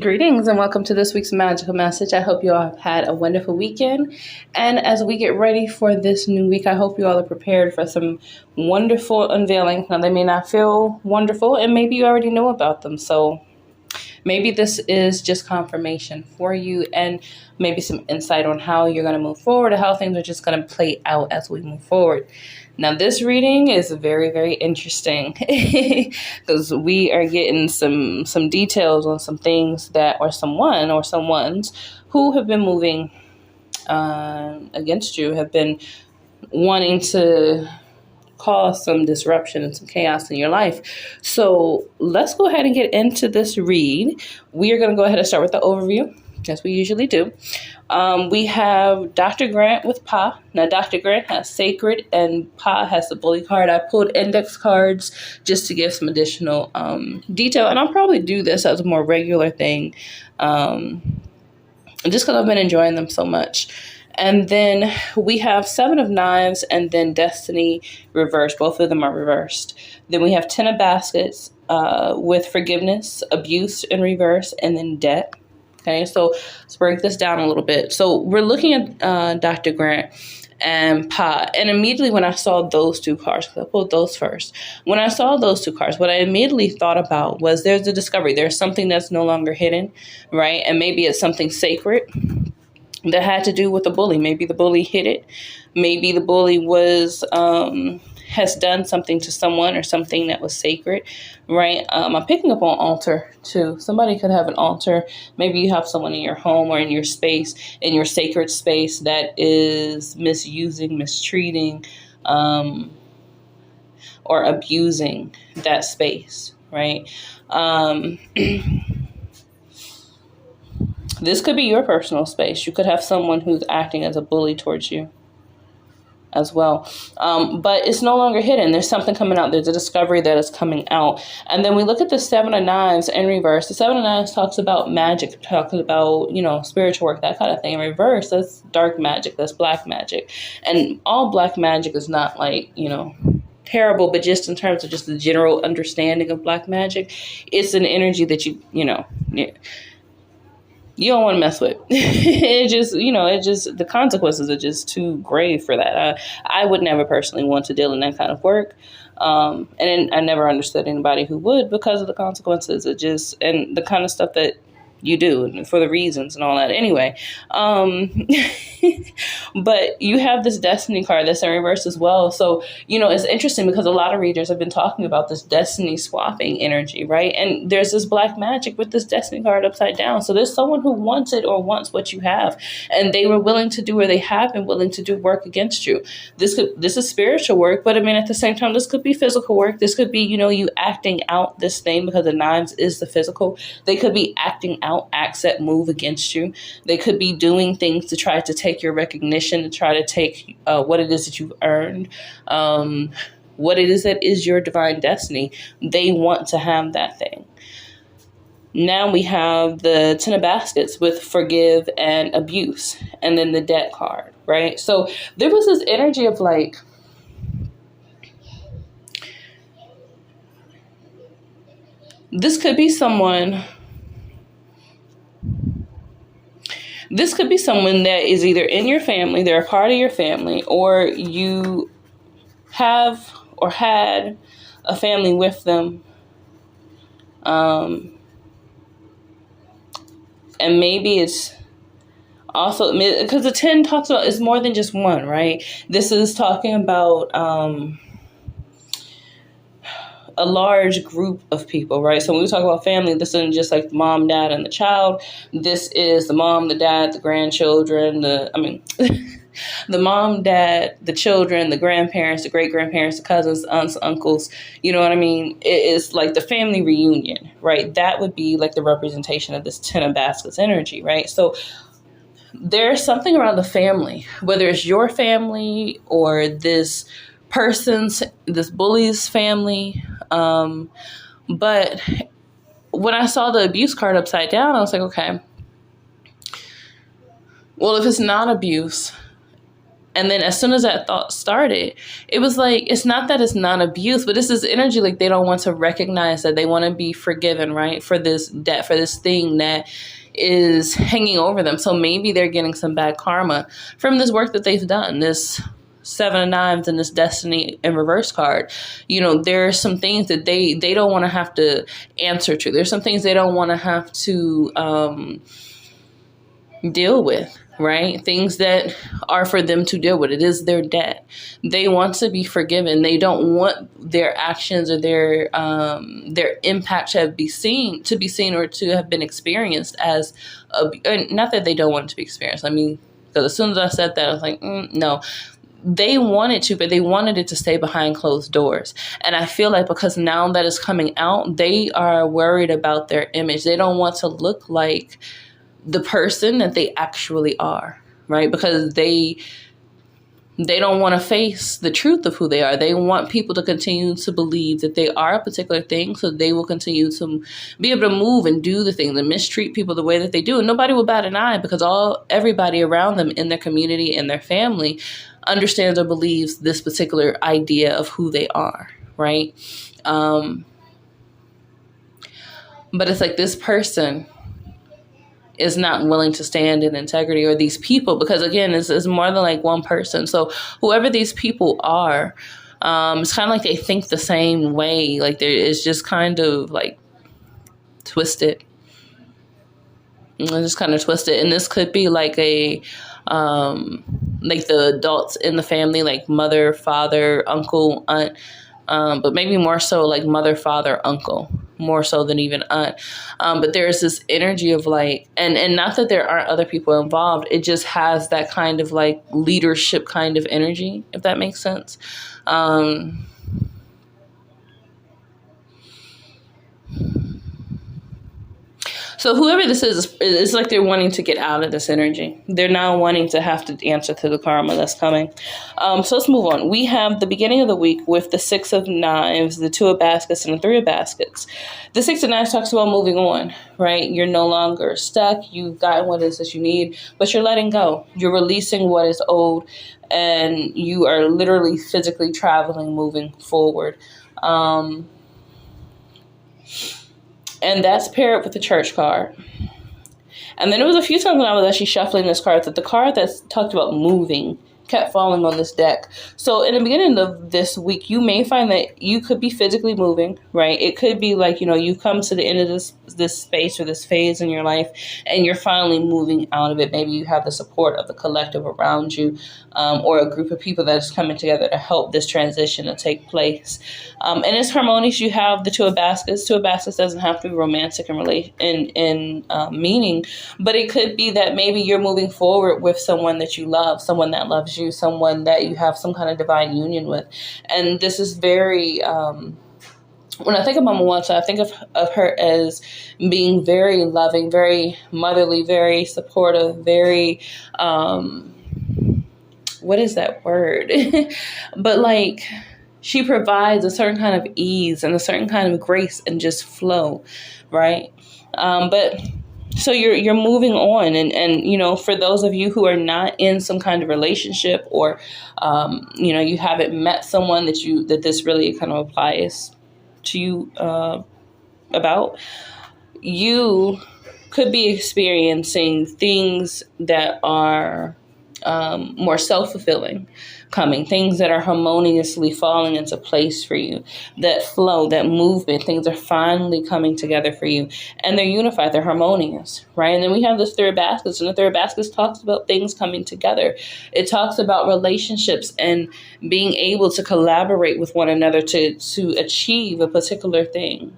Greetings and welcome to this week's magical message. I hope you all have had a wonderful weekend. And as we get ready for this new week, I hope you all are prepared for some wonderful unveilings. Now, they may not feel wonderful, and maybe you already know about them. So maybe this is just confirmation for you and maybe some insight on how you're going to move forward or how things are just going to play out as we move forward. Now, this reading is very, very interesting because we are getting some details on some things that, or someone or someones who have been moving against you, have been wanting to cause some disruption and some chaos in your life. So let's go ahead and get into this read. We are going to go ahead and start with the overview, as we usually do. We have Dr. Grant with Pa. Now, Dr. Grant has Sacred and Pa has the Bully card. I pulled index cards just to give some additional detail, and I'll probably do this as a more regular thing just because I've been enjoying them so much. And then we have Seven of Knives and then Destiny reversed. Both of them are reversed. Then we have Ten of Baskets with Forgiveness, Abuse in reverse, and then Debt. Okay, so let's break this down a little bit. So we're looking at Dr. Grant and Pa. And immediately when I saw those two cards, because I pulled those first, when I saw those two cards, what I immediately thought about was there's a discovery. There's something that's no longer hidden, right? And maybe it's something sacred that had to do with the bully. Maybe the bully hid it. Maybe the bully was has done something to someone or something that was sacred, right? I'm picking up on altar too. Somebody could have an altar. Maybe you have someone in your home or in your space, in your sacred space, that is misusing, mistreating, or abusing that space, right? This could be your personal space. You could have someone who's acting as a bully towards you as well. But it's no longer hidden. There's something coming out. There's a discovery that is coming out. And then we look at the Seven of Knives in reverse. The Seven of Knives talks about magic, talks about, spiritual work, that kind of thing. In reverse, that's dark magic. That's black magic. And all black magic is not terrible, but just in terms of just the general understanding of black magic, it's an energy that you don't want to mess with. The consequences are just too grave for that. I would never personally want to deal in that kind of work. And I never understood anybody who would, because of the consequences. And the kind of stuff that you do and for the reasons and all that. Anyway, but you have this Destiny card that's in reverse as well. So, it's interesting because a lot of readers have been talking about this destiny swapping energy, right? And there's this black magic with this Destiny card upside down. So there's someone who wants it or wants what you have, and they were willing to do, or they have been willing to do work against you. This is spiritual work, but I mean, at the same time, this could be physical work. This could be, you acting out this thing, because the knives is the physical. They could be acting out acts that move against you. They could be doing things to try to take your recognition, to try to take what it is that you've earned, what it is that is your divine destiny. They want to have that thing. Now we have the Ten of Baskets with Forgive and Abuse, and then the Debt card, right? So there was this energy of this could be someone that is either in your family, they're a part of your family, or you have or had a family with them. And maybe it's also, because the 10 talks about, it's more than just one, right? This is talking about a large group of people, right? So when we talk about family, this isn't just like the mom, dad, and the child. This is the mom, the dad, the grandchildren, the mom, dad, the children, the grandparents, the great-grandparents, the cousins, aunts, uncles. You know what I mean? It is like the family reunion, right? That would be like the representation of this Ten of Baskets energy, right? So there's something around the family, whether it's your family or this bully's family. But when I saw the abuse card upside down, I was like, okay, well, if it's not abuse, And then as soon as that thought started, it was like, it's not that it's not abuse, but this is energy like they don't want to recognize that they want to be forgiven, right? For this debt, for this thing that is hanging over them. So maybe they're getting some bad karma from this work that they've done, this Seven of Knives and this Destiny in reverse card. There are some things that they don't want to have to answer to. There's some things they don't want to have to deal with, right? Things that are for them to deal with. It is their debt. They want to be forgiven. They don't want their actions or their impact to be seen or to have been experienced as not that they don't want it to be experienced. Because as soon as I said that, I was like, no. They wanted to, but they wanted it to stay behind closed doors. And I feel like because now that it's coming out, they are worried about their image. They don't want to look like the person that they actually are, right? Because they don't want to face the truth of who they are. They want people to continue to believe that they are a particular thing, so they will continue to be able to move and do the things and mistreat people the way that they do. And nobody will bat an eye because everybody around them in their community and their family understands or believes this particular idea of who they are, right? But it's like this person is not willing to stand in integrity, or these people, because again, it's more than like one person. So whoever these people are, it's kind of like they think the same way. Like it's just kind of like twisted. It's just kind of twisted. And this could be like like the adults in the family, like mother, father, uncle, aunt, but maybe more so like mother, father, uncle, more so than even aunt. But there's this energy of like, and not that there aren't other people involved, it just has that kind of like leadership kind of energy, if that makes sense. So whoever this is, it's like they're wanting to get out of this energy. They're now wanting to have to answer to the karma that's coming. So let's move on. We have the beginning of the week with the Six of Knives, the Two of Baskets, and the Three of Baskets. The Six of Knives talks about moving on, right? You're no longer stuck. You've gotten what it is that you need, but you're letting go. You're releasing what is old, and you are literally physically traveling, moving forward. And that's paired with the Church card. And then it was a few times when I was actually shuffling this card that the card that talked about moving kept falling on this deck. So in the beginning of this week, you may find that you could be physically moving, right? It could be like, you've come to the end of this space or this phase in your life, and you're finally moving out of it. Maybe you have the support of the collective around you, or a group of people that is coming together to help this transition to take place. And it's harmonious. You have the Two of Baskets. Two of Baskets doesn't have to be romantic in meaning, but it could be that maybe you're moving forward with someone that you love, someone that loves you, someone that you have some kind of divine union with. And this is very, when I think of Mama Wanta, I think of her as being very loving, very motherly, very supportive, very, what is that word? But like, she provides a certain kind of ease and a certain kind of grace and just flow, right? But so you're moving on, and for those of you who are not in some kind of relationship, or you haven't met someone that this really kind of applies to you about, you could be experiencing things that are more self-fulfilling coming, things that are harmoniously falling into place for you, that flow, that movement, things are finally coming together for you, and they're unified, they're harmonious, right? And then we have this Third Baskets, and the Third Baskets talks about things coming together. It talks about relationships and being able to collaborate with one another to achieve a particular thing.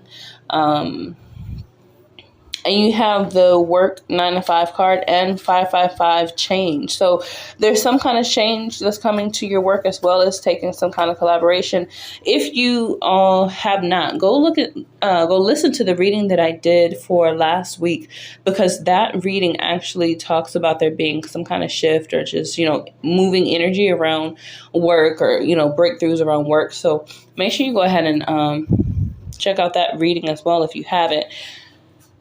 And you have the work 9 to 5 card and 555 change. So there's some kind of change that's coming to your work, as well as taking some kind of collaboration. If you have not, go listen to the reading that I did for last week, because that reading actually talks about there being some kind of shift, or just, moving energy around work, or, breakthroughs around work. So make sure you go ahead and check out that reading as well if you haven't.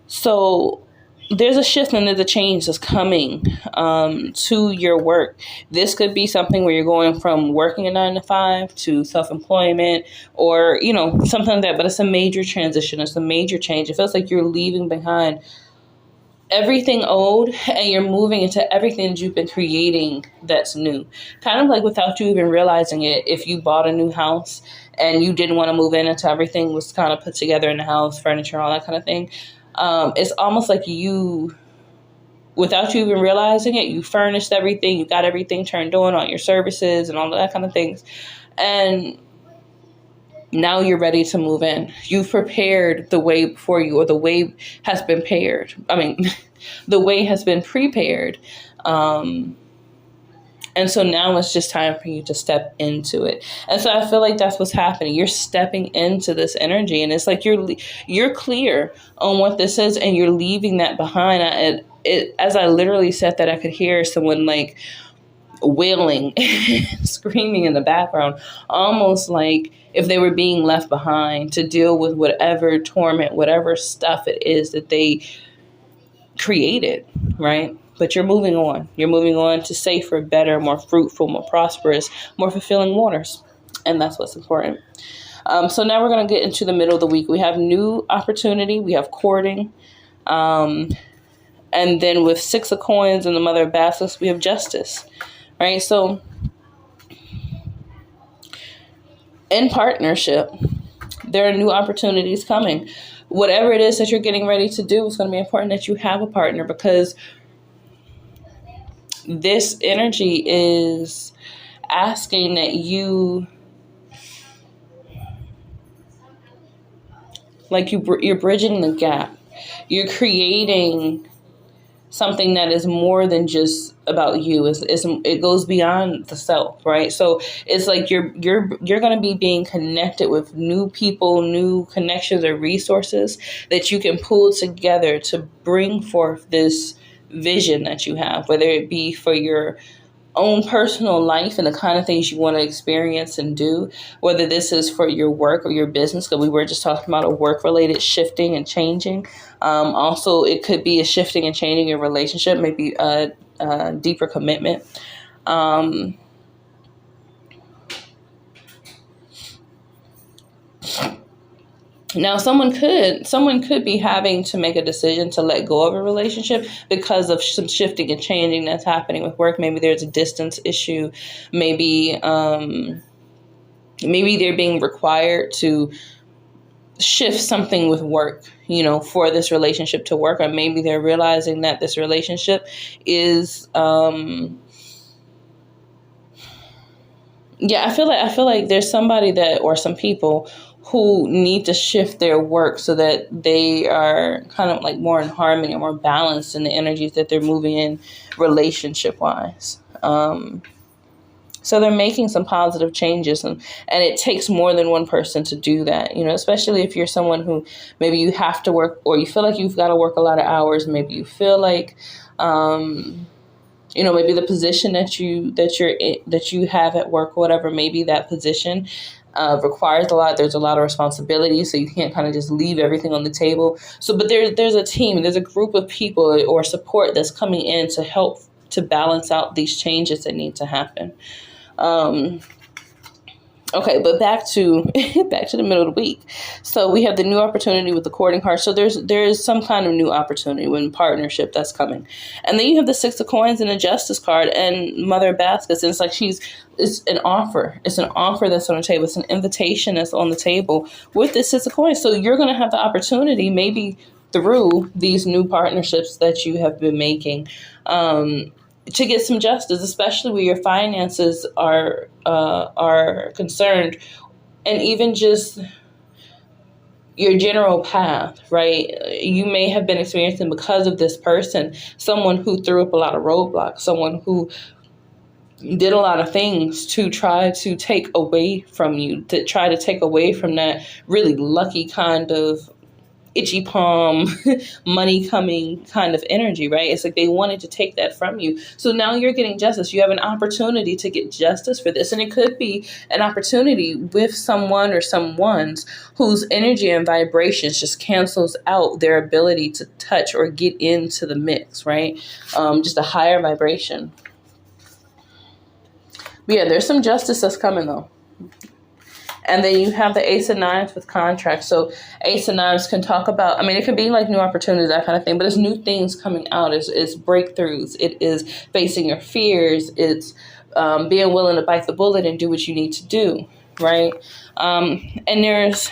So there's a shift and there's a change that's coming to your work. This could be something where you're going from working a 9 to 5 to self-employment, or, something like that. But it's a major transition. It's a major change. It feels like you're leaving behind everything old and you're moving into everything that you've been creating that's new. Kind of like without you even realizing it, if you bought a new house and you didn't want to move in until everything was kind of put together in the house, furniture, all that kind of thing. It's almost like without you even realizing it, you furnished everything, you got everything turned on, all your services and all of that kind of things. And now you're ready to move in. You've prepared the way before you, or the way has been prepared. The way has been prepared. And so now it's just time for you to step into it. And so I feel like that's what's happening. You're stepping into this energy, and it's like you're clear on what this is, and you're leaving that behind. As I literally said that, I could hear someone like wailing, screaming in the background, almost like if they were being left behind to deal with whatever torment, whatever stuff it is that they created, right? But you're moving on. You're moving on to safer, better, more fruitful, more prosperous, more fulfilling waters. And that's what's important. So now we're going to get into the middle of the week. We have new opportunity. We have courting. And then with 6 of coins and the Mother of Baskets, we have justice. Right? So in partnership, there are new opportunities coming. Whatever it is that you're getting ready to do, it's going to be important that you have a partner, because this energy is asking that you're bridging the gap. You're creating something that is more than just about you. It goes beyond the self, right? So it's like you're going to be being connected with new people, new connections or resources that you can pull together to bring forth this vision that you have, whether it be for your own personal life and the kind of things you want to experience and do, whether this is for your work or your business, because we were just talking about a work-related shifting and changing. Also, it could be a shifting and changing your relationship, maybe a deeper commitment. Now, someone could be having to make a decision to let go of a relationship because of some shifting and changing that's happening with work. Maybe there's a distance issue. Maybe they're being required to shift something with work, for this relationship to work. Or maybe they're realizing that this relationship is, I feel like there's somebody or some people who need to shift their work so that they are kind of like more in harmony or more balanced in the energies that they're moving in relationship wise. So they're making some positive changes, and it takes more than one person to do that, especially if you're someone who maybe you have to work, or you feel like you've got to work a lot of hours. Maybe you feel like, maybe the position that you have at work or whatever, maybe that position requires a lot. There's a lot of responsibility, so you can't kind of just leave everything on the table. So, but there's a team, there's a group of people or support that's coming in to help to balance out these changes that need to happen. Okay, but back to the middle of the week. So we have the new opportunity with the courting card. So there's some kind of new opportunity when partnership that's coming. And then you have the 6 of coins and the justice card and Mother of Baskets. And it's like it's an offer. It's an offer that's on the table. It's an invitation that's on the table with the 6 of coins. So you're going to have the opportunity, maybe through these new partnerships that you have been making, to get some justice, especially where your finances are concerned, and even just your general path, right? You may have been experiencing, because of this person, someone who threw up a lot of roadblocks, someone who did a lot of things to try to take away from you, to try to take away from that really lucky kind of itchy palm, money coming kind of energy, right? It's like they wanted to take that from you. So now you're getting justice. You have an opportunity to get justice for this. And it could be an opportunity with someone or someone's whose energy and vibrations just cancels out their ability to touch or get into the mix, right? Just a higher vibration. But yeah, there's some justice that's coming though. And then you have the Ace of Knives with contracts. So Ace of Knives can talk about, I mean, it could be like new opportunities, that kind of thing, but it's new things coming out. It's breakthroughs. It is facing your fears. It's being willing to bite the bullet and do what you need to do, right? And there's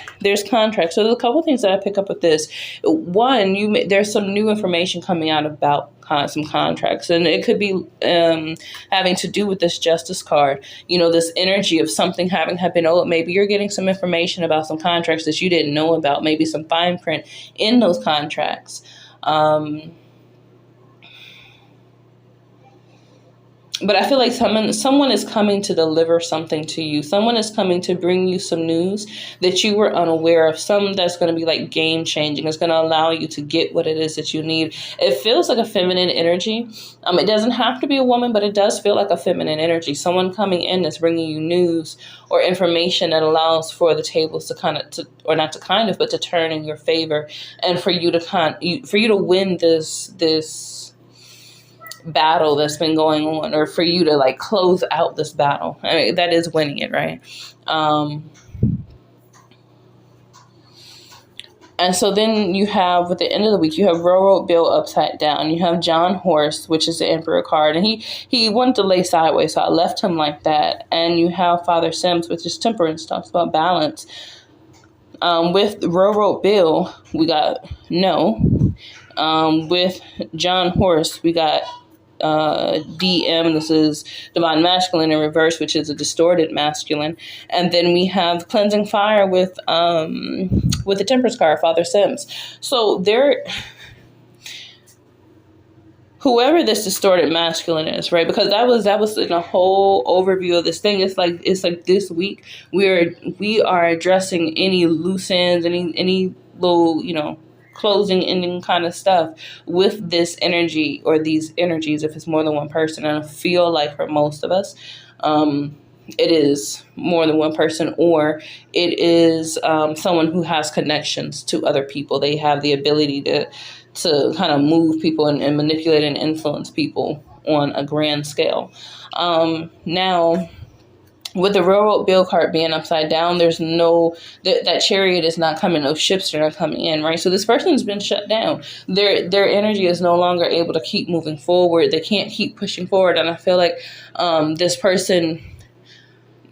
contracts. So there's a couple of things that I pick up with this. One, there's some new information coming out about some contracts, and it could be having to do with this Justice card. You know, this energy of something having been owed. Maybe you're getting some information about some contracts that you didn't know about. Maybe some fine print in those contracts. But I feel like someone is coming to deliver something to you. Someone is coming to bring you some news that you were unaware of. Some that's going to be like game changing. It's going to allow you to get what it is that you need. It feels like a feminine energy. It doesn't have to be a woman, but it does feel like a feminine energy. Someone coming in that's bringing you news or information that allows for the tables to to turn in your favor, and for you to win this battle that's been going on, or for you to like close out this battle. I mean, that is winning it, right? And so then you have, at the end of the week, you have Railroad Bill upside down. You have John Horse, which is the Emperor card, and he wanted to lay sideways, so I left him like that. And you have Father Sims, which is Temperance, talks about balance. With Railroad Bill, we got no. With John Horse, we got DM. This is divine masculine in reverse, which is a distorted masculine. And then we have cleansing fire with the Temperance card, Father Sims. So whoever this distorted masculine is, right? Because that was in a whole overview of this thing. It's like this week we are addressing any loose ends, any little, closing, ending kind of stuff with this energy or these energies if it's more than one person. And I feel like for most of us, it is more than one person, or it is someone who has connections to other people. They have the ability to kind of move people and manipulate and influence people on a grand scale. Now, with the Railroad Bill card being upside down, there's that chariot is not coming, no ships are not coming in, right? So this person's been shut down. Their energy is no longer able to keep moving forward. They can't keep pushing forward. And I feel like this person,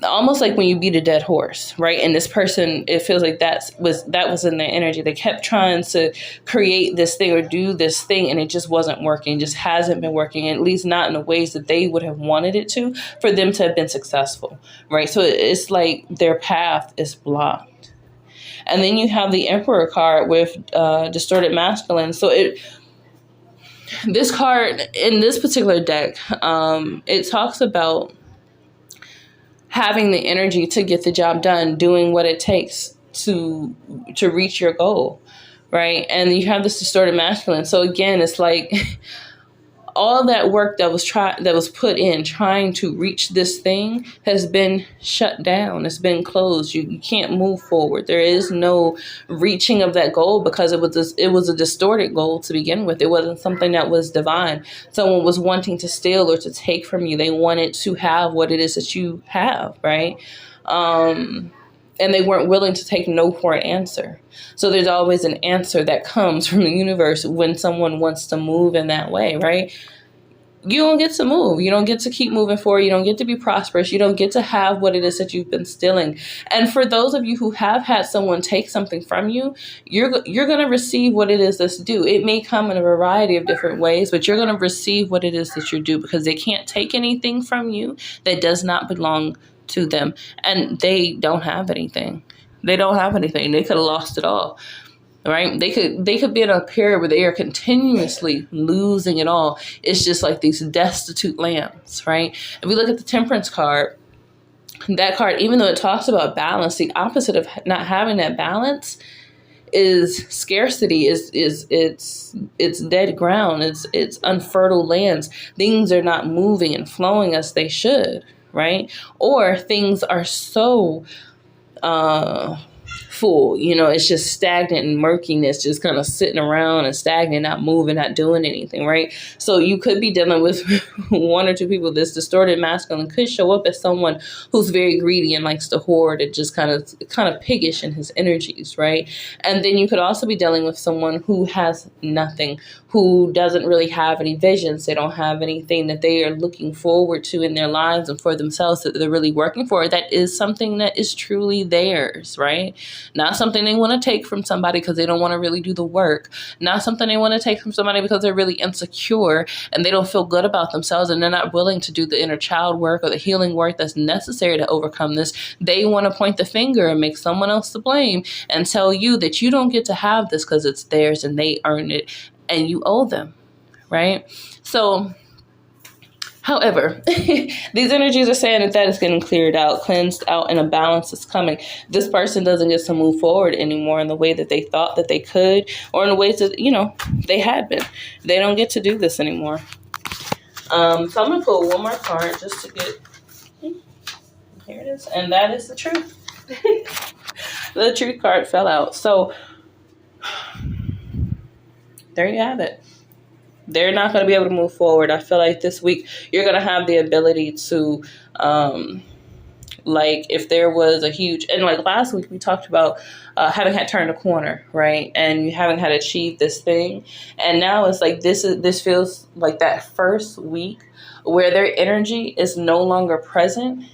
almost like when you beat a dead horse, right? And this person, it feels like that was in their energy. They kept trying to create this thing or do this thing, and it just wasn't working, just hasn't been working, at least not in the ways that they would have wanted it to, for them to have been successful, right? So it's like their path is blocked. And then you have the Emperor card with distorted masculine. So this card in this particular deck, it talks about having the energy to get the job done, doing what it takes to reach your goal, right? And you have this distorted masculine. So again, it's like all that work that was put in trying to reach this thing has been shut down. It's been closed. You can't move forward. There is no reaching of that goal because it was a distorted goal to begin with. It wasn't something that was divine. Someone was wanting to steal or to take from you. They wanted to have what it is that you have, right? And they weren't willing to take no for an answer. So there's always an answer that comes from the universe when someone wants to move in that way, right? You don't get to move. You don't get to keep moving forward. You don't get to be prosperous. You don't get to have what it is that you've been stealing. And for those of you who have had someone take something from you, you're going to receive what it is that's due. It may come in a variety of different ways, but you're going to receive what it is that you're due, because they can't take anything from you that does not belong to them, and they don't have anything. They don't have anything. They could have lost it all, right? They could be in a period where they are continuously losing it all. It's just like these destitute lambs, right? If we look at the Temperance card, that card, even though it talks about balance, the opposite of not having that balance is scarcity, it's dead ground, it's unfertile lands. Things are not moving and flowing as they should, right? Or things are so full, it's just stagnant and murkiness, just kind of sitting around and stagnant, not moving, not doing anything, right? So you could be dealing with one or two people. This distorted masculine could show up as someone who's very greedy and likes to hoard and just kind of piggish in his energies, right? And then you could also be dealing with someone who has nothing, who doesn't really have any visions. They don't have anything that they are looking forward to in their lives and for themselves that they're really working for. That is something that is truly theirs, right? Not something they want to take from somebody because they don't want to really do the work. Not something they want to take from somebody because they're really insecure and they don't feel good about themselves and they're not willing to do the inner child work or the healing work that's necessary to overcome this. They want to point the finger and make someone else to blame and tell you that you don't get to have this because it's theirs and they earned it and you owe them, right? So, however, these energies are saying that is getting cleared out, cleansed out, and a balance is coming. This person doesn't get to move forward anymore in the way that they thought that they could, or in the ways that, they had been. They don't get to do this anymore. So I'm going to pull one more card just to get, here it is, and that is the truth. The truth card fell out. So there you have it. They're not going to be able to move forward. I feel like this week you're going to have the ability to, if there was a huge, and like last week we talked about having had turned a corner, right? And you haven't had achieved this thing. And now it's like this feels like that first week where their energy is no longer present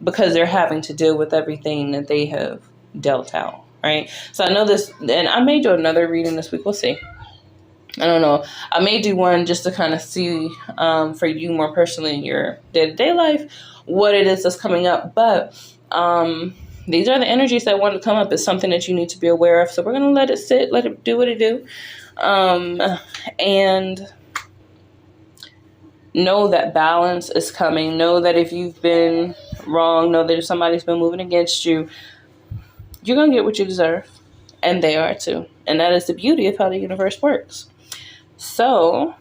because they're having to deal with everything that they have dealt out, right? So I know this, and I may do another reading this week. We'll see. I don't know. I may do one just to kind of see for you more personally in your day-to-day life what it is that's coming up. But these are the energies that want to come up. It's something that you need to be aware of. So we're going to let it sit, let it do what it do. And know that balance is coming. Know that if you've been wrong, know that if somebody's been moving against you, you're going to get what you deserve. And they are too. And that is the beauty of how the universe works. So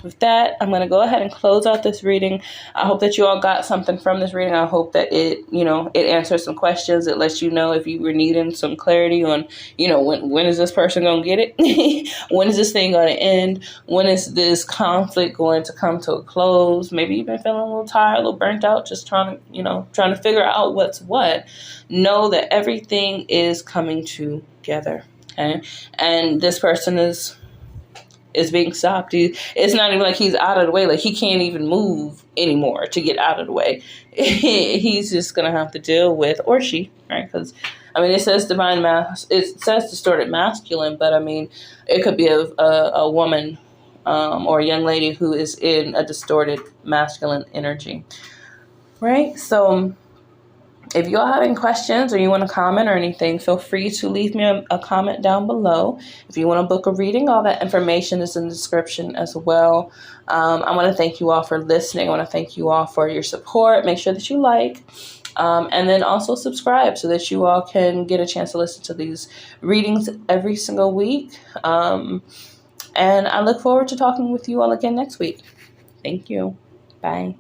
with that, I'm going to go ahead and close out this reading. I hope that you all got something from this reading. I hope that it answers some questions. It lets you know if you were needing some clarity on, when is this person going to get it? When is this thing going to end? When is this conflict going to come to a close? Maybe you've been feeling a little tired, a little burnt out, just trying to figure out what's what. Know that everything is coming together. Okay. And this person is being stopped. It's not even like he's out of the way. Like he can't even move anymore to get out of the way. He's just going to have to deal with, or she, right? Because, it says it says distorted masculine, but it could be a woman or a young lady who is in a distorted masculine energy, right? So if you all have any questions or you want to comment or anything, feel free to leave me a comment down below. If you want to book a reading, all that information is in the description as well. I want to thank you all for listening. I want to thank you all for your support. Make sure that you like and then also subscribe so that you all can get a chance to listen to these readings every single week. And I look forward to talking with you all again next week. Thank you. Bye.